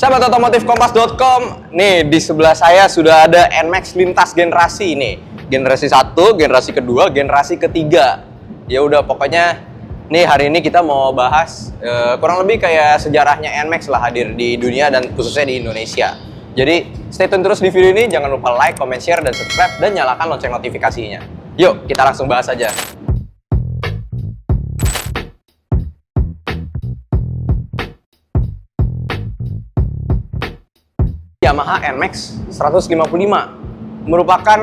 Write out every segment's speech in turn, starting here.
Sahabat otomotif kompas.com, nih di sebelah saya sudah ada NMAX lintas generasi nih. Generasi 1, generasi kedua, generasi ketiga. Ya udah pokoknya nih hari ini kita mau bahas kurang lebih kayak sejarahnya NMAX lah hadir di dunia dan khususnya di Indonesia. Jadi stay tune terus di video ini, jangan lupa like, comment, share, dan subscribe, dan nyalakan lonceng notifikasinya. Yuk kita langsung bahas aja. Yamaha NMAX 155 merupakan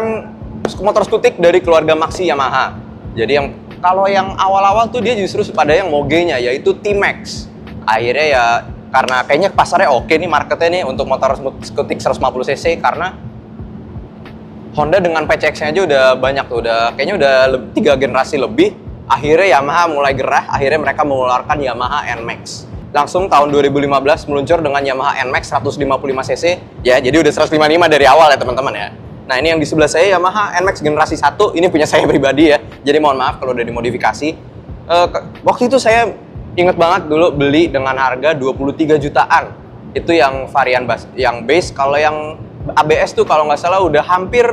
motor skutik dari keluarga Maxi Yamaha. Jadi kalau yang awal-awal tuh dia justru pada yang mogenya yaitu T-Max. Akhirnya ya karena kayaknya pasarnya oke nih marketnya nih untuk motor skutik 150cc karena Honda dengan PCX-nya aja udah banyak tuh, kayaknya udah 3 generasi lebih. Akhirnya Yamaha mulai gerah, akhirnya mereka mengeluarkan Yamaha NMAX. Langsung tahun 2015 meluncur dengan Yamaha NMAX 155cc ya, jadi udah 155 dari awal ya teman-teman ya. Nah ini yang di sebelah saya Yamaha NMAX generasi 1, ini punya saya pribadi ya, jadi mohon maaf kalau udah dimodifikasi. Waktu itu saya inget banget dulu beli dengan harga 23 jutaan, itu yang varian yang base. Kalau yang ABS tuh kalau nggak salah udah hampir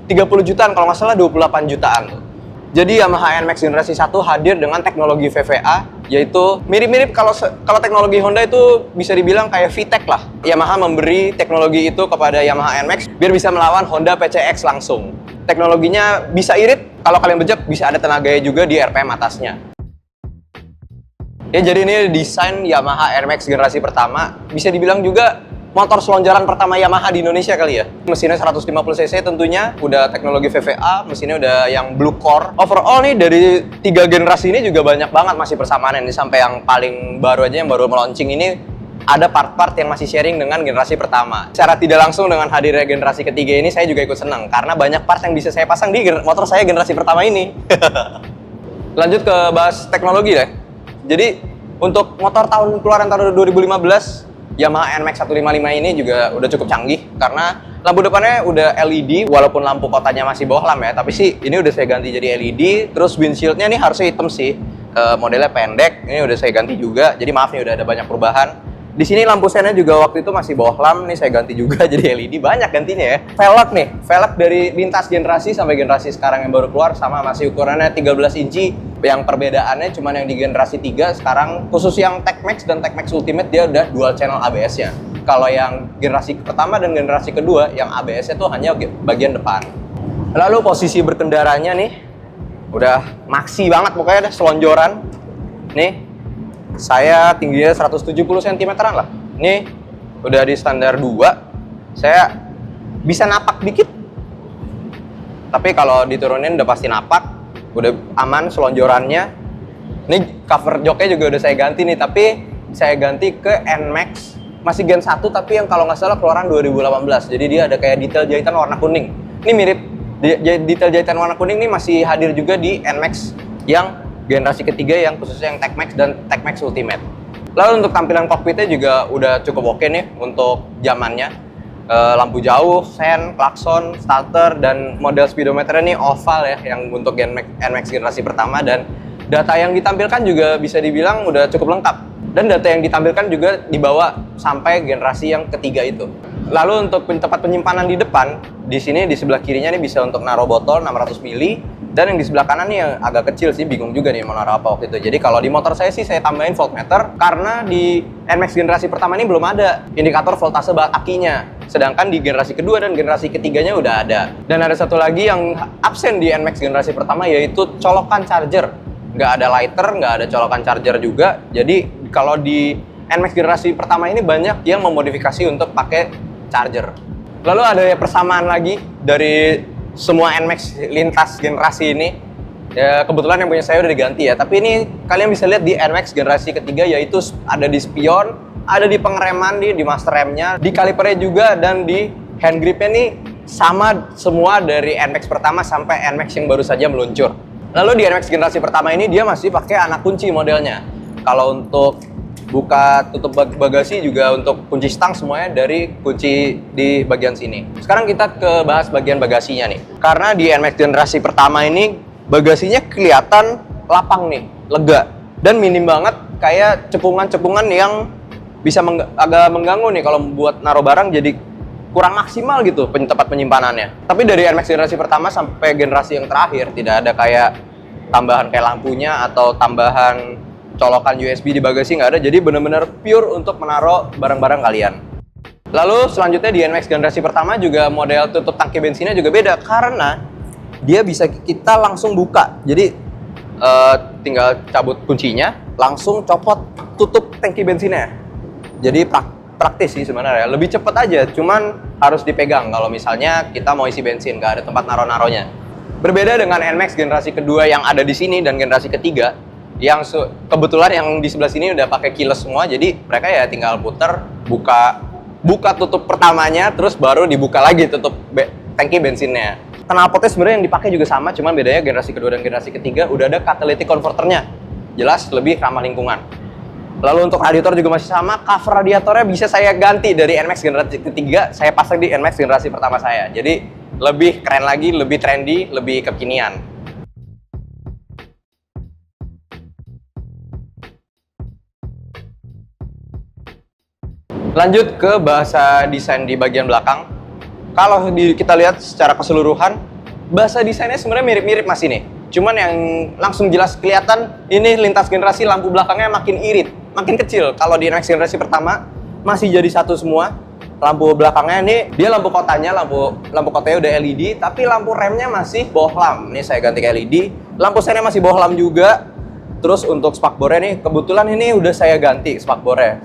30 jutaan, kalau nggak salah 28 jutaan tuh. Jadi Yamaha NMAX generasi 1 hadir dengan teknologi VVA, yaitu mirip-mirip kalau teknologi Honda itu bisa dibilang kayak VTEC lah. Yamaha memberi teknologi itu kepada Yamaha NMAX biar bisa melawan Honda PCX langsung. Teknologinya bisa irit, kalau kalian bejek bisa ada tenaganya juga di RPM atasnya. Ya jadi ini desain Yamaha NMAX generasi pertama, bisa dibilang juga motor selonjoran pertama Yamaha di Indonesia kali ya. Mesinnya 150cc tentunya, udah teknologi VVA, mesinnya udah yang blue core. Overall nih dari 3 generasi ini juga banyak banget masih persamaan ini, sampai yang paling baru aja yang baru meluncing ini ada part-part yang masih sharing dengan generasi pertama. Secara tidak langsung dengan hadirnya generasi ketiga ini saya juga ikut senang karena banyak part yang bisa saya pasang di motor saya generasi pertama ini. Lanjut ke bahas teknologi deh. Jadi untuk motor keluaran tahun 2015 Yamaha NMAX 155 ini juga udah cukup canggih karena lampu depannya udah LED, walaupun lampu kotanya masih bohlam ya, tapi sih ini udah saya ganti jadi LED. Terus windshieldnya nih harusnya hitam sih, modelnya pendek, ini udah saya ganti juga, jadi maaf nih udah ada banyak perubahan. Di sini lampu sennya juga waktu itu masih bohlam, nih saya ganti juga jadi LED, banyak gantinya ya. Velg dari lintas generasi sampai generasi sekarang yang baru keluar sama masih ukurannya 13 inci. Yang perbedaannya cuma yang di generasi 3 sekarang, khusus yang TechMax dan TechMax Ultimate dia udah dual channel ABS-nya. Kalau yang generasi pertama dan generasi kedua yang ABS-nya tuh hanya bagian depan. Lalu posisi berkendaranya nih udah Maxi banget pokoknya, udah selonjoran. Nih saya tingginya 170 cm lah. Nih udah di standar 2. Saya bisa napak dikit, tapi kalau diturunin udah pasti napak. Udah aman selonjorannya. Ini cover joknya juga udah saya ganti nih, tapi saya ganti ke NMAX masih Gen 1 tapi yang kalau nggak salah keluaran 2018. Jadi dia ada kayak detail jahitan warna kuning. Ini mirip detail jahitan warna kuning nih masih hadir juga di NMAX yang generasi ketiga yang khususnya yang TechMax dan TechMax Ultimate. Lalu untuk tampilan kokpitnya juga udah cukup oke nih untuk zamannya. Lampu jauh, sen, klakson, starter, dan model speedometernya nih oval ya yang untuk NMAX generasi pertama, dan data yang ditampilkan juga bisa dibilang udah cukup lengkap, dan data yang ditampilkan juga dibawa sampai generasi yang ketiga itu. Lalu untuk tempat penyimpanan di depan, di sini di sebelah kirinya nih bisa untuk naruh botol 600 ml, dan yang di sebelah kanan nih yang agak kecil sih, bingung juga nih mau naruh apa waktu itu. Jadi kalau di motor saya sih saya tambahin voltmeter karena di NMAX generasi pertama ini belum ada indikator voltase akinya, sedangkan di generasi kedua dan generasi ketiganya udah ada. Dan ada satu lagi yang absen di NMAX generasi pertama yaitu colokan charger. Nggak ada lighter, nggak ada colokan charger juga. Jadi kalau di NMAX generasi pertama ini banyak yang memodifikasi untuk pakai charger. Lalu ada persamaan lagi dari semua NMAX lintas generasi ini. Ya kebetulan yang punya saya udah diganti ya, tapi ini kalian bisa lihat di NMAX generasi ketiga, yaitu ada di spion, ada di pengereman, di master remnya, di kalipernya juga, dan di hand gripnya nih sama semua dari NMAX pertama sampai NMAX yang baru saja meluncur. Lalu di NMAX generasi pertama ini dia masih pakai anak kunci modelnya. Kalau untuk buka tutup bagasi juga untuk kunci stang semuanya dari kunci di bagian sini. Sekarang kita ke bahas bagian bagasinya nih. Karena di NMAX generasi pertama ini bagasinya kelihatan lapang nih, lega, dan minim banget kayak cekungan-cekungan yang bisa agak mengganggu nih kalau buat naruh barang, jadi kurang maksimal gitu tempat penyimpanannya. Tapi dari NMAX generasi pertama sampai generasi yang terakhir tidak ada kayak tambahan kayak lampunya atau tambahan colokan USB di bagasi, nggak ada. Jadi benar-benar pure untuk menaruh barang-barang kalian. Lalu selanjutnya di NMAX generasi pertama juga model tutup tangki bensinnya juga beda karena dia bisa kita langsung buka. Jadi tinggal cabut kuncinya, langsung copot tutup tangki bensinnya. Jadi praktis sih sebenarnya, lebih cepat aja, cuman harus dipegang kalau misalnya kita mau isi bensin, nggak ada tempat naro-naronya. Berbeda dengan NMAX generasi kedua yang ada di sini dan generasi ketiga, yang kebetulan yang di sebelah sini udah pakai keyless semua, jadi mereka ya tinggal puter, buka tutup pertamanya, terus baru dibuka lagi tutup tangki bensinnya. Knalpotnya sebenarnya yang dipakai juga sama, cuman bedanya generasi kedua dan generasi ketiga udah ada catalytic converternya, jelas lebih ramah lingkungan. Lalu untuk radiator juga masih sama, cover radiatornya bisa saya ganti dari NMAX generasi ketiga, saya pasang di NMAX generasi pertama saya. Jadi lebih keren lagi, lebih trendy, lebih kekinian. Lanjut ke bahasa desain di bagian belakang. Kalau kita lihat secara keseluruhan, bahasa desainnya sebenarnya mirip-mirip masih nih. Cuman yang langsung jelas kelihatan, ini lintas generasi lampu belakangnya makin irit, makin kecil. Kalau di NMAX generasi pertama masih jadi satu semua. Lampu belakangnya ini dia lampu kotanya udah LED, tapi lampu remnya masih bohlam. Ini saya ganti ke LED. Lampu sennya masih bohlam juga. Terus untuk spakbornya nih, kebetulan ini udah saya ganti spakbornya.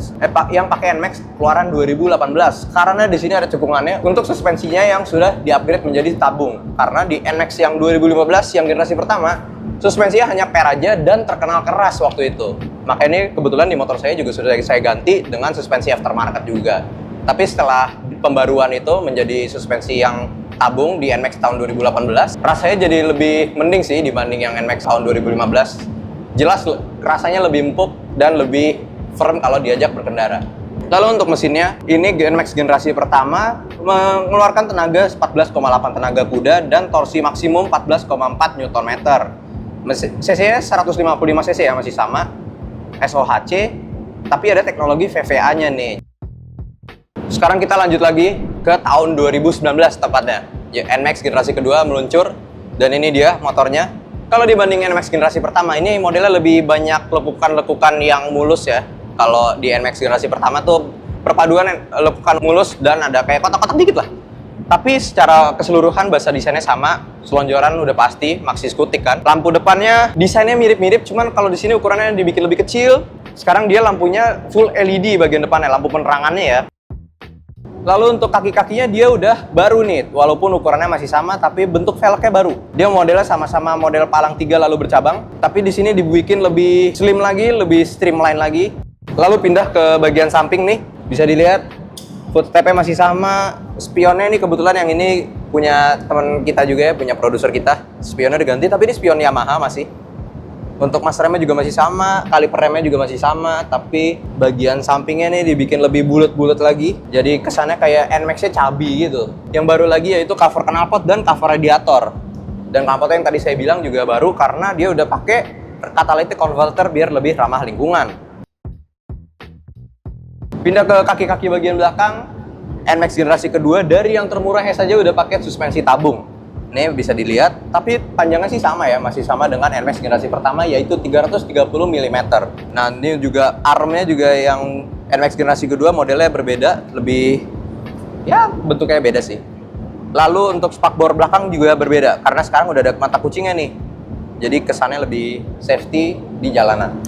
Yang pakai NMAX keluaran 2018. Karena di sini ada cekungannya untuk suspensinya yang sudah di-upgrade menjadi tabung. Karena di NMAX yang 2015 yang generasi pertama, suspensinya hanya per aja dan terkenal keras waktu itu. Makanya ini kebetulan di motor saya juga sudah saya ganti dengan suspensi aftermarket juga. Tapi setelah pembaruan itu menjadi suspensi yang tabung di NMAX tahun 2018, rasanya jadi lebih mending sih dibanding yang NMAX tahun 2015. Jelas rasanya lebih empuk dan lebih firm kalau diajak berkendara. Lalu untuk mesinnya, ini NMAX generasi pertama mengeluarkan tenaga 14,8 tenaga kuda dan torsi maksimum 14,4 Nm. CC-nya 155 cc ya, masih sama SOHC, tapi ada teknologi VVA-nya nih. Sekarang kita lanjut lagi ke tahun 2019 tepatnya. NMAX generasi kedua meluncur dan ini dia motornya. Kalau dibanding NMAX generasi pertama, ini modelnya lebih banyak lekukan-lekukan yang mulus ya. Kalau di NMAX generasi pertama tuh perpaduan lekukan mulus dan ada kayak kotak-kotak dikit lah. Tapi secara keseluruhan bahasa desainnya sama, selonjoran udah pasti, Maxxis Kutik kan. Lampu depannya desainnya mirip-mirip, cuman kalau di sini ukurannya dibikin lebih kecil. Sekarang dia lampunya full LED bagian depannya, lampu penerangannya ya. Lalu untuk kaki-kakinya dia udah baru nih, walaupun ukurannya masih sama, tapi bentuk velgnya baru. Dia modelnya sama-sama model palang 3 lalu bercabang, tapi di sini dibikin lebih slim lagi, lebih streamline lagi. Lalu pindah ke bagian samping nih, bisa dilihat footstepnya masih sama. Spionnya ini kebetulan yang ini punya teman kita juga ya, punya produser kita. Spionnya diganti, tapi ini spion Yamaha masih. Untuk mas remnya juga masih sama, kaliper remnya juga masih sama, tapi bagian sampingnya nih dibikin lebih bulat-bulat lagi. Jadi kesannya kayak NMAX-nya cabi gitu. Yang baru lagi yaitu cover knalpot dan cover radiator. Dan knalpotnya yang tadi saya bilang juga baru karena dia udah pakai catalytic converter biar lebih ramah lingkungan. Pindah ke kaki-kaki bagian belakang, NMAX generasi kedua dari yang termurahnya saja udah pakai suspensi tabung. Ini bisa dilihat, tapi panjangnya sih sama ya, masih sama dengan NMAX generasi pertama yaitu 330 mm. Nah ini juga armnya juga yang NMAX generasi kedua modelnya berbeda, lebih ya bentuknya beda sih. Lalu untuk spakbor belakang juga berbeda karena sekarang udah ada mata kucingnya nih, jadi kesannya lebih safety di jalanan.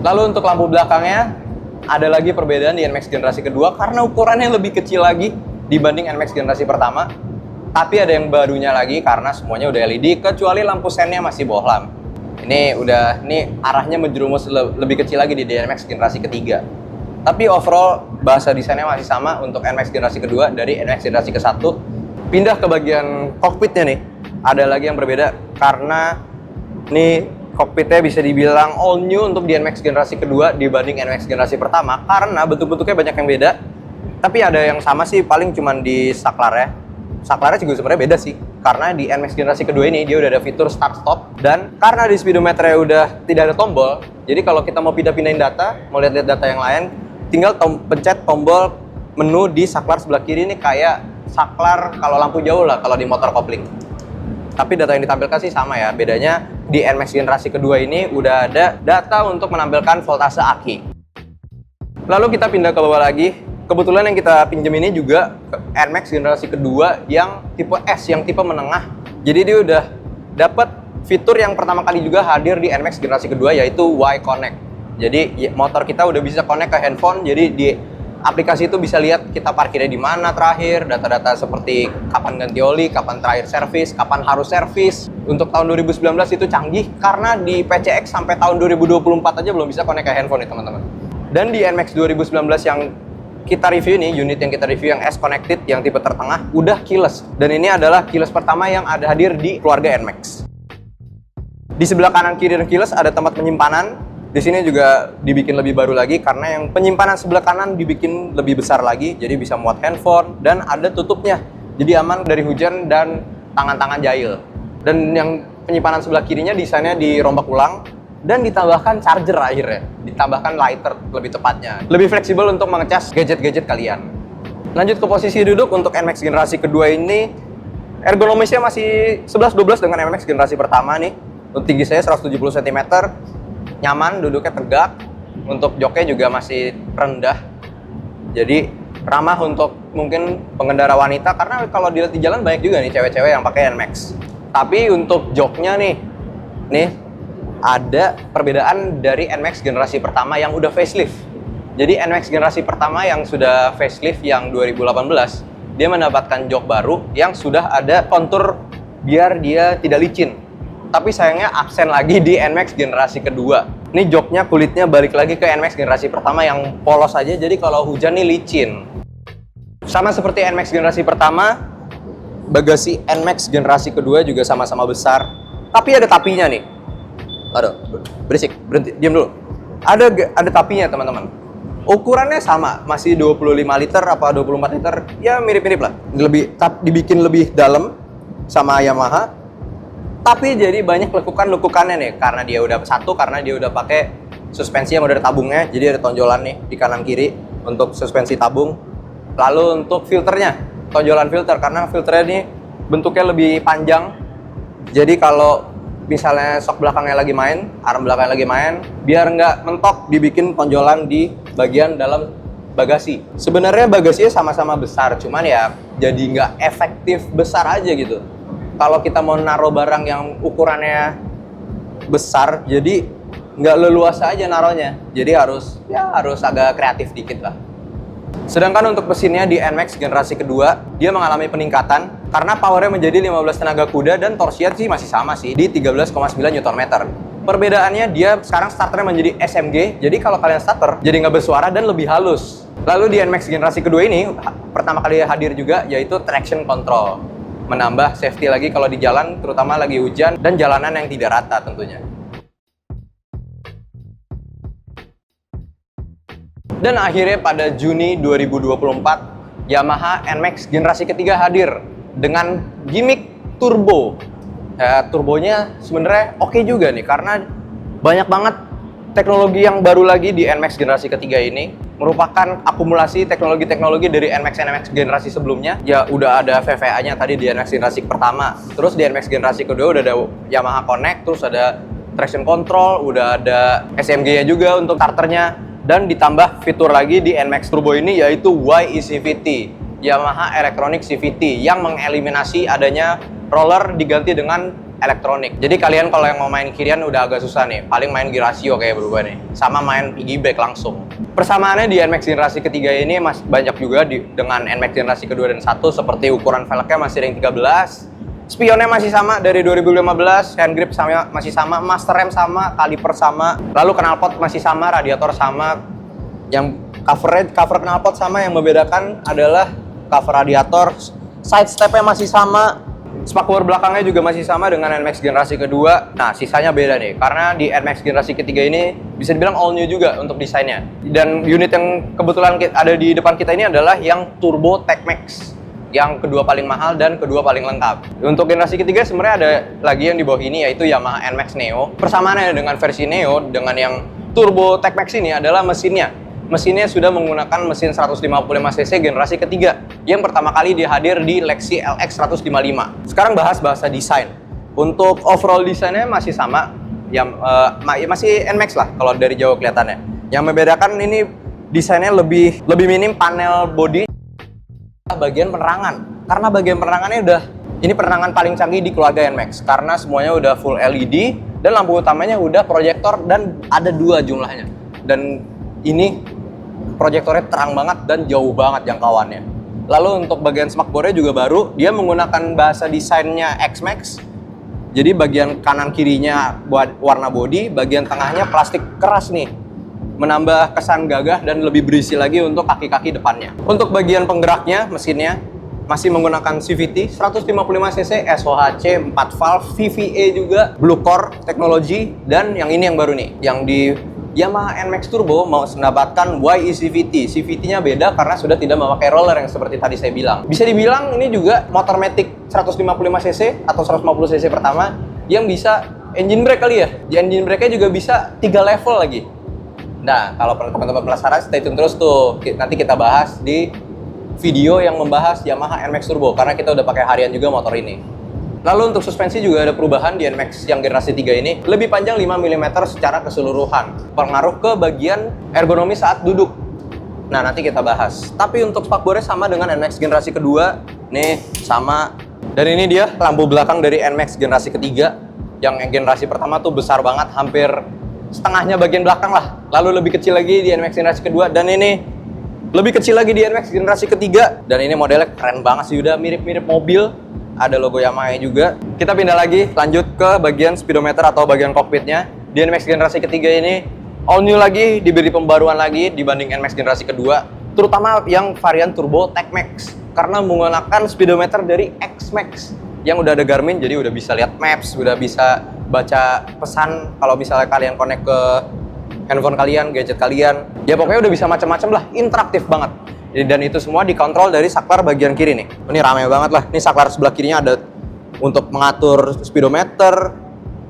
Lalu untuk lampu belakangnya ada lagi perbedaan di NMAX generasi kedua karena ukurannya lebih kecil lagi dibanding NMAX generasi pertama. Tapi ada yang barunya lagi karena semuanya udah LED kecuali lampu sennya masih bohlam. Ini arahnya menjerumus lebih kecil lagi di NMAX generasi ketiga. Tapi overall bahasa desainnya masih sama untuk NMAX generasi kedua dari NMAX generasi ke-1. Pindah ke bagian kokpitnya nih. Ada lagi yang berbeda karena nih kokpitnya bisa dibilang all new untuk di NMAX generasi kedua dibanding NMAX generasi pertama karena bentuk-bentuknya banyak yang beda. Tapi ada yang sama sih, paling cuman di saklarnya. Saklarnya juga sebenarnya beda sih, karena di NMAX generasi kedua ini dia udah ada fitur start stop, dan karena di speedometernya udah tidak ada tombol, jadi kalau kita mau pindah-pindahin data, mau lihat data yang lain, tinggal pencet tombol menu di saklar sebelah kiri ini kayak saklar kalau lampu jauh lah kalau di motor kopling. Tapi data yang ditampilkan sih sama ya. Bedanya di NMAX generasi kedua ini udah ada data untuk menampilkan voltase aki. Lalu kita pindah ke bawah lagi. Kebetulan yang kita pinjam ini juga NMAX generasi kedua yang tipe S, yang tipe menengah. Jadi dia udah dapat fitur yang pertama kali juga hadir di NMAX generasi kedua, yaitu Y-Connect. Jadi motor kita udah bisa connect ke handphone, jadi di aplikasi itu bisa lihat kita parkirnya di mana terakhir, data-data seperti kapan ganti oli, kapan terakhir servis, kapan harus servis. Untuk tahun 2019 itu canggih karena di PCX sampai tahun 2024 aja belum bisa connect ke handphone nih teman-teman. Dan di NMAX 2019 yang kita review ini, unit yang kita review yang S Connected yang tipe tertengah udah keyless. Dan ini adalah keyless pertama yang ada hadir di keluarga NMAX. Di sebelah kanan kiri dan keyless ada tempat penyimpanan. Di sini juga dibikin lebih baru lagi karena yang penyimpanan sebelah kanan dibikin lebih besar lagi, jadi bisa muat handphone dan ada tutupnya. Jadi aman dari hujan dan tangan-tangan jahil. Dan yang penyimpanan sebelah kirinya desainnya dirombak ulang dan ditambahkan charger akhirnya, ditambahkan lighter lebih tepatnya. Lebih fleksibel untuk mengecas gadget-gadget kalian. Lanjut ke posisi duduk untuk NMAX generasi kedua ini, ergonomisnya masih 11-12 dengan NMAX generasi pertama nih. Untuk tinggi saya 170 cm, nyaman, duduknya tegak. Untuk joknya juga masih rendah. Jadi ramah untuk mungkin pengendara wanita, karena kalau dilihat di jalan banyak juga nih cewek-cewek yang pakai NMAX. Tapi untuk joknya nih ada perbedaan dari NMAX generasi pertama yang udah facelift. Jadi NMAX generasi pertama yang sudah facelift yang 2018, dia mendapatkan jok baru yang sudah ada kontur biar dia tidak licin. Tapi sayangnya absen lagi di NMAX generasi kedua. Ini joknya kulitnya balik lagi ke NMAX generasi pertama yang polos aja, jadi kalau hujan nih licin. Sama seperti NMAX generasi pertama, bagasi NMAX generasi kedua juga sama-sama besar. Tapi ada tapinya nih. Aduh, berisik, berhenti, diam dulu. Ada tapinya teman-teman. Ukurannya sama, masih 25 liter apa 24 liter, ya mirip-mirip lah. Dibikin lebih dalam sama Yamaha. Tapi jadi banyak lekukan-lekukannya nih, karena dia udah pakai suspensi yang udah ada tabungnya, jadi ada tonjolan nih di kanan kiri untuk suspensi tabung. Lalu untuk filternya, tonjolan filter, karena filternya ini bentuknya lebih panjang. Jadi kalau misalnya sok belakangnya lagi main, arm belakangnya lagi main, biar nggak mentok dibikin tonjolan di bagian dalam bagasi. Sebenarnya bagasinya sama-sama besar, cuman ya jadi nggak efektif besar aja gitu. Kalau kita mau naruh barang yang ukurannya besar, jadi nggak leluasa aja naruhnya. Jadi harus agak kreatif dikit lah. Sedangkan untuk mesinnya di NMAX generasi kedua, dia mengalami peningkatan karena powernya menjadi 15 tenaga kuda dan torsinya sih masih sama sih di 13,9 Nm. Perbedaannya dia sekarang starternya menjadi SMG, jadi kalau kalian starter jadi nggak bersuara dan lebih halus. Lalu di NMAX generasi kedua ini pertama kali hadir juga yaitu traction control. Menambah safety lagi kalau di jalan, terutama lagi hujan dan jalanan yang tidak rata tentunya. Dan akhirnya pada Juni 2024, Yamaha NMAX generasi ketiga hadir dengan gimmick turbo. Turbonya sebenarnya oke juga nih, karena banyak banget teknologi yang baru lagi di NMAX generasi ketiga ini. Merupakan akumulasi teknologi-teknologi dari NMAX generasi sebelumnya. Ya udah ada VVA-nya tadi di NMAX generasi pertama. Terus di NMAX generasi kedua udah ada Yamaha Connect, terus ada traction control, udah ada SMG-nya juga untuk starternya. Dan ditambah fitur lagi di NMAX Turbo ini yaitu YECVT, Yamaha Electronic CVT, yang mengeliminasi adanya roller diganti dengan elektronik. Jadi kalian kalau yang mau main kirian udah agak susah nih, paling main gear ratio kayak berubah nih, sama main piggyback langsung. Persamaannya di NMAX generasi ketiga ini masih banyak juga dengan NMAX generasi kedua dan satu, seperti ukuran velgnya masih ring 13, spionnya masih sama dari 2015, hand grip masih sama, master rem sama, kaliper sama, lalu knalpot masih sama, radiator sama. Yang cover knalpot sama, yang membedakan adalah cover radiator, side stepnya masih sama, spakbor belakangnya juga masih sama dengan NMAX generasi kedua. Nah, sisanya beda nih, karena di NMAX generasi ketiga ini bisa dibilang all new juga untuk desainnya. Dan unit yang kebetulan ada di depan kita ini adalah yang Turbo TechMax, yang kedua paling mahal dan kedua paling lengkap. Untuk generasi ketiga sebenarnya ada lagi yang di bawah ini, yaitu Yamaha NMAX Neo. Persamaannya dengan versi Neo dengan yang Turbo TechMax ini adalah mesinnya. mesinnya sudah menggunakan mesin 155cc generasi ketiga yang pertama kali dihadir di Lexi LX 155. Sekarang bahas desain. Untuk overall desainnya masih sama, yang masih NMAX lah kalau dari jauh kelihatannya. Yang membedakan ini desainnya lebih minim panel body bagian penerangan. Karena bagian penerangannya ini penerangan paling canggih di keluarga NMAX karena semuanya udah full LED dan lampu utamanya udah proyektor dan ada 2 jumlahnya. Dan ini proyektornya terang banget dan jauh banget jangkauannya. Lalu untuk bagian smartboard-nya juga baru, dia menggunakan bahasa desainnya X-Max. Jadi bagian kanan kirinya buat warna body, bagian tengahnya plastik keras nih. Menambah kesan gagah dan lebih berisi lagi untuk kaki-kaki depannya. Untuk bagian penggeraknya, mesinnya masih menggunakan CVT 155cc SOHC 4 valve, VVA juga, Blue Core teknologi, dan yang ini yang baru nih, yang di Yamaha NMAX Turbo mau mendapatkan YE-CVT. CVT-nya beda karena sudah tidak memakai roller yang seperti tadi saya bilang. Bisa dibilang ini juga motor Matic 155cc atau 150cc pertama yang bisa engine brake kali ya. Di engine brake-nya juga bisa 3 level lagi. Nah, kalau teman-teman penasaran, stay tune terus tuh. Nanti kita bahas di video yang membahas Yamaha NMAX Turbo karena kita udah pakai harian juga motor ini. Lalu untuk suspensi juga ada perubahan di NMAX yang generasi 3 ini. Lebih panjang 5 mm secara keseluruhan. Pengaruh ke bagian ergonomi saat duduk. Nah, nanti kita bahas. Tapi untuk spakbornya sama dengan NMAX generasi kedua. Nih, sama. Dan ini dia lampu belakang dari NMAX generasi ketiga. Yang generasi pertama tuh besar banget, hampir setengahnya bagian belakang lah. Lalu lebih kecil lagi di NMAX generasi kedua. Dan ini lebih kecil lagi di NMAX generasi ketiga. Dan ini modelnya keren banget sih, udah mirip-mirip mobil. Ada logo Yamaha juga. Kita pindah lagi, lanjut ke bagian speedometer atau bagian kokpitnya. Di NMAX generasi ketiga ini all new lagi, diberi pembaruan lagi dibanding NMAX generasi kedua, terutama yang varian Turbo Tech Max karena menggunakan speedometer dari X-Max yang udah ada Garmin, jadi udah bisa lihat maps, udah bisa baca pesan kalau misalnya kalian connect ke handphone kalian, gadget kalian. Ya pokoknya udah bisa macam-macam lah, interaktif banget. Dan itu semua dikontrol dari saklar bagian kiri nih. Ini ramai banget lah. Ini saklar sebelah kirinya ada untuk mengatur speedometer.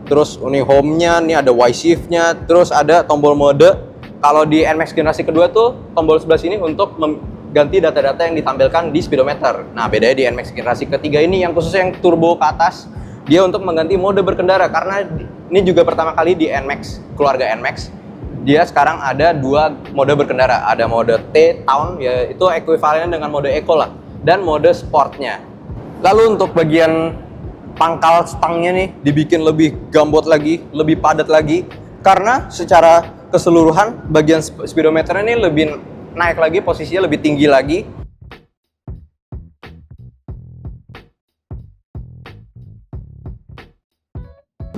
Terus ini home-nya, ini ada Y shift-nya. Terus ada tombol mode. Kalau di NMAX generasi kedua tuh tombol sebelah sini untuk mengganti data-data yang ditampilkan di speedometer. Nah, bedanya di NMAX generasi ketiga ini yang khususnya yang turbo ke atas, dia untuk mengganti mode berkendara karena ini juga pertama kali di NMAX, keluarga NMAX. Dia sekarang ada 2 mode berkendara, ada mode T Town, yaitu ekuivalennya dengan mode Eco lah, dan mode Sportnya. Lalu untuk bagian pangkal stangnya nih dibikin lebih gambot lagi, lebih padat lagi, karena secara keseluruhan bagian speedometer ini lebih naik lagi, posisinya lebih tinggi lagi.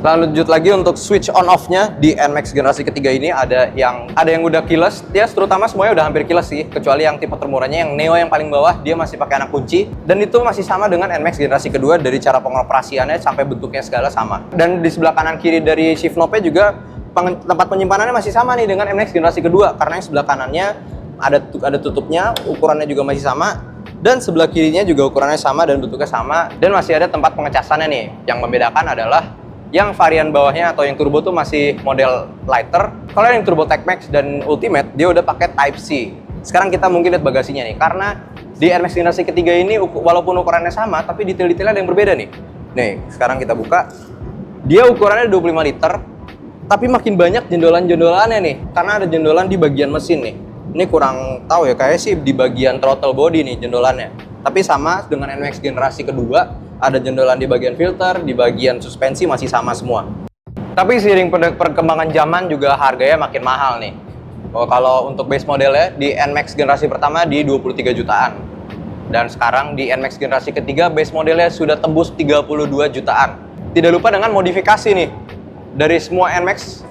Lanjut lagi untuk switch on off-nya di NMAX generasi ketiga ini ada yang udah keyless, ya terutama semuanya udah hampir keyless sih, kecuali yang tipe termurahnya yang Neo yang paling bawah dia masih pakai anak kunci, dan itu masih sama dengan NMAX generasi kedua dari cara pengoperasiannya sampai bentuknya segala sama. Dan di sebelah kanan kiri dari shift knob-nya juga tempat penyimpanannya masih sama nih dengan NMAX generasi kedua karena yang sebelah kanannya ada tutupnya, ukurannya juga masih sama. Dan sebelah kirinya juga ukurannya sama dan bentuknya sama, dan masih ada tempat pengecasannya nih. Yang membedakan adalah yang varian bawahnya atau yang turbo tuh masih model lighter. Kalau yang turbo Tech Max dan Ultimate dia udah pakai Type C. Sekarang kita mungkin lihat bagasinya nih, karena di NMAX generasi ketiga ini walaupun ukurannya sama tapi detail-detailnya ada yang berbeda nih. Nih, sekarang kita buka. Dia ukurannya 25 liter, tapi makin banyak jendolan-jendolannya nih, karena ada jendolan di bagian mesin nih. Ini kurang tahu ya, kayak sih di bagian throttle body nih jendolannya. Tapi sama dengan NMAX generasi kedua, ada jendolan di bagian filter, di bagian suspensi masih sama semua. Tapi seiring perkembangan zaman juga harganya makin mahal nih. Kalau untuk base modelnya di NMAX generasi pertama di 23 jutaan. Dan sekarang di NMAX generasi ketiga base modelnya sudah tembus 32 jutaan. Tidak lupa dengan modifikasi nih. Dari semua NMAX,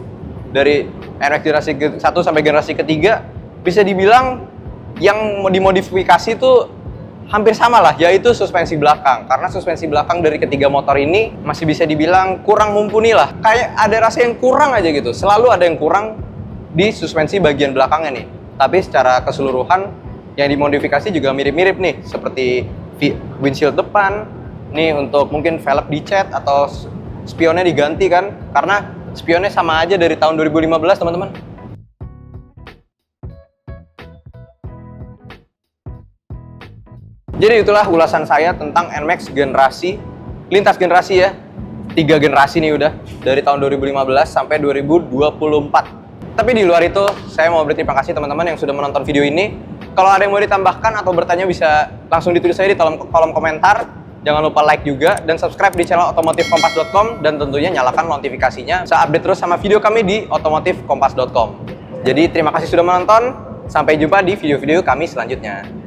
dari NMAX generasi 1 sampai generasi ketiga, bisa dibilang yang dimodifikasi tuh hampir sama lah, yaitu suspensi belakang. Karena suspensi belakang dari ketiga motor ini masih bisa dibilang kurang mumpuni lah. Kayak ada rasa yang kurang aja gitu. Selalu ada yang kurang di suspensi bagian belakangnya nih. Tapi secara keseluruhan yang dimodifikasi juga mirip-mirip nih. Seperti windshield depan. Nih untuk mungkin velg dicat atau spionnya diganti kan. Karena spionnya sama aja dari tahun 2015 teman-teman. Jadi itulah ulasan saya tentang NMAX generasi, lintas generasi ya. 3 generasi nih udah, dari tahun 2015 sampai 2024. Tapi di luar itu, saya mau berterima kasih teman-teman yang sudah menonton video ini. Kalau ada yang mau ditambahkan atau bertanya bisa langsung ditulis saya di kolom komentar. Jangan lupa like juga dan subscribe di channel otomotifkompas.com dan tentunya nyalakan notifikasinya bisa update terus sama video kami di otomotifkompas.com. Jadi terima kasih sudah menonton, sampai jumpa di video-video kami selanjutnya.